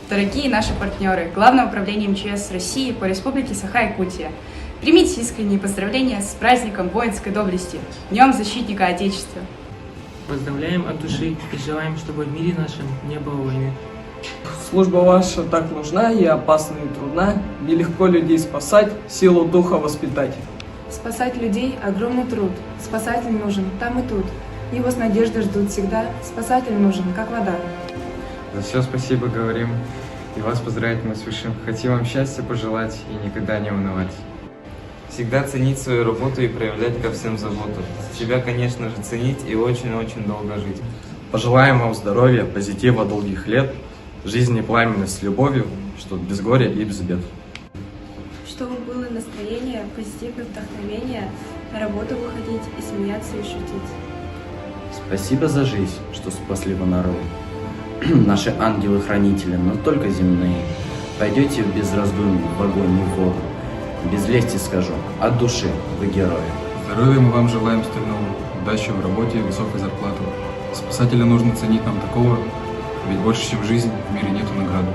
Дорогие наши партнеры, Главное управление МЧС России по Республике Саха-Якутия, примите искренние поздравления с праздником воинской доблести, Днем Защитника Отечества. Поздравляем от души и желаем, чтобы в мире нашем не было войны. Служба ваша так нужна и опасна и трудна, нелегко людей спасать, силу духа воспитать. Спасать людей – огромный труд, спасатель нужен там и тут. Его с надеждой ждут всегда, спасатель нужен, как вода. За все спасибо говорим, и вас поздравить мы спешим. Хотим вам счастья пожелать и никогда не унывать. Всегда ценить свою работу и проявлять ко всем заботу. Себя, конечно же, ценить и очень-очень долго жить. Пожелаем вам здоровья, позитива, долгих лет, жизни пламенной с любовью, чтобы без горя и без бед. Чтобы было настроение, позитивное вдохновение, на работу выходить и смеяться и шутить. Спасибо за жизнь, что спасли вы народ. Наши ангелы-хранители, но только земные. Пойдете без раздумий в огонь и в воду. Без лести скажу, от души вы герои. Здоровья мы вам желаем стального, удачи в работе и высокой зарплаты. Спасателя нужно ценить нам такого, ведь больше, чем жизнь, в мире нету награды.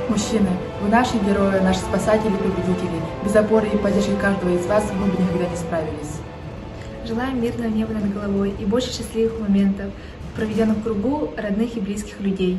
Мужчины, вы наши герои, наши спасатели и победители. Без опоры и поддержки каждого из вас мы бы никогда не справились. Желаем мирного неба над головой и больше счастливых моментов, проведенных в кругу родных и близких людей.